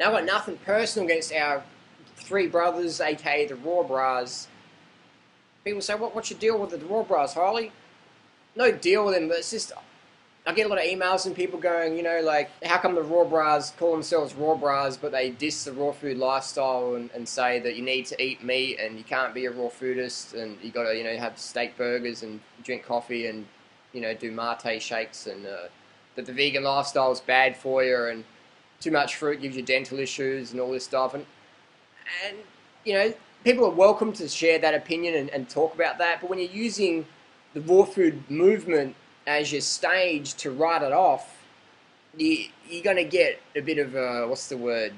Now, I've got nothing personal against our three brothers, aka the Raw BRAHS. People say, what's your deal with the Raw BRAHS, Harley? No deal with them, but it's just, I get a lot of emails from people going, you know, like, how come the Raw BRAHS call themselves Raw BRAHS, but they diss the raw food lifestyle and say that you need to eat meat and you can't be a raw foodist and you got to, you know, have steak burgers and drink coffee and, you know, do mate shakes and that the vegan lifestyle is bad for you and too much fruit gives you dental issues and all this stuff. And you know, people are welcome to share that opinion and talk about that, but when you're using the raw food movement as your stage to write it off, you're going to get a bit of, what's the word,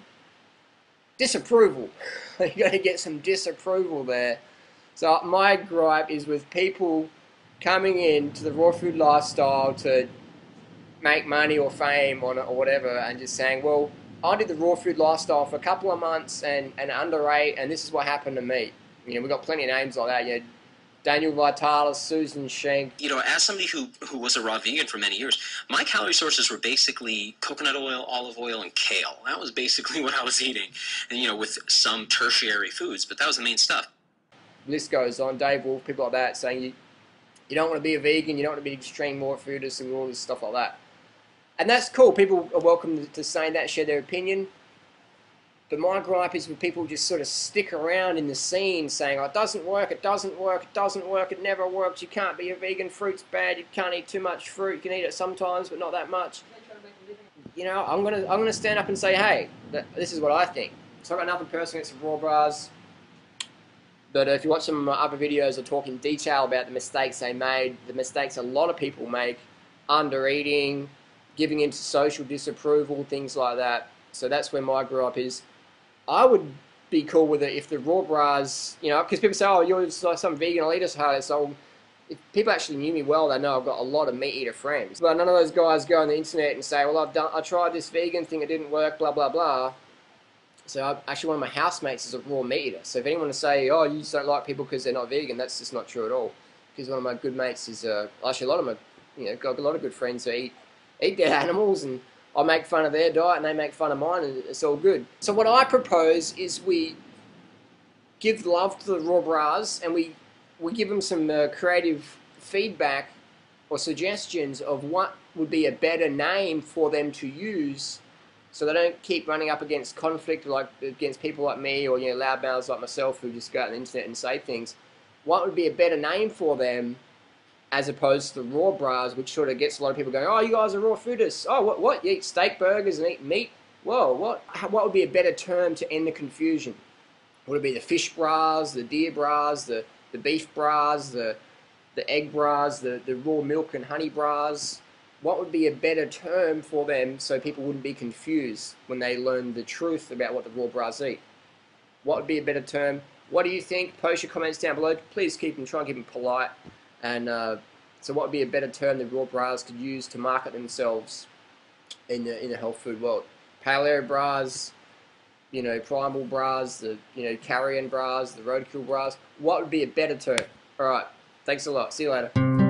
disapproval. You're going to get some disapproval there. So my gripe is with people coming into the raw food lifestyle to make money or fame on it or whatever and just saying, well, I did the raw food lifestyle for a couple of months and underate, and this is what happened to me. You know, we've got plenty of names like that. You know, Daniel Vitalis, Susan Schenk. You know, as somebody who was a raw vegan for many years, my calorie sources were basically coconut oil, olive oil, and kale. That was basically what I was eating, and you know, with some tertiary foods, but that was the main stuff. List goes on. Dave Wolf, people like that, saying you don't want to be a vegan, you don't want to be extreme raw foodist and all this stuff like that. And that's cool. People are welcome to say that, share their opinion. But my gripe is when people just sort of stick around in the scene saying, oh, it doesn't work, it doesn't work, it doesn't work, it never works, you can't be a vegan, fruit's bad, you can't eat too much fruit, you can eat it sometimes, but not that much. You know, I'm gonna stand up and say, hey, this is what I think. So I've got nothing personal against the Raw BRAHS. But if you watch some of my other videos, I talk in detail about the mistakes they made, the mistakes a lot of people make, under eating, giving into social disapproval, things like that. So that's where my gripe is. I would be cool with it if the Raw BRAHS, you know, because people say, oh, you're just like some vegan elitist, Harley. So if people actually knew me well, they know I've got a lot of meat eater friends. But none of those guys go on the internet and say, well, I tried this vegan thing, it didn't work, blah, blah, blah. So actually one of my housemates is a raw meat eater. So if anyone to say, oh, you just don't like people because they're not vegan, that's just not true at all. Because one of my good mates is, actually a lot of my, you know, got a lot of good friends who eat dead animals, and I make fun of their diet and they make fun of mine, and it's all good. So what I propose is we give love to the Raw BRAHS and we give them some creative feedback or suggestions of what would be a better name for them to use, so they don't keep running up against conflict like against people like me or, you know, loudmouths like myself who just go out on the internet and say things. What would be a better name for them as opposed to the Raw BRAHS, which sort of gets a lot of people going, oh, you guys are raw foodists. Oh, what? You eat steak burgers and eat meat? Whoa, what? What would be a better term to end the confusion? Would it be the fish BRAHS, the deer BRAHS, the beef BRAHS, the egg BRAHS, the raw milk and honey BRAHS? What would be a better term for them so people wouldn't be confused when they learn the truth about what the Raw BRAHS eat? What would be a better term? What do you think? Post your comments down below. Please try and keep them polite. And so what would be a better term the Raw BRAHS could use to market themselves in the health food world? Paleo BRAHS, you know, Primal BRAHS, the, you know, Carrion BRAHS, the Roadkill BRAHS. What would be a better term? All right, thanks a lot. See you later.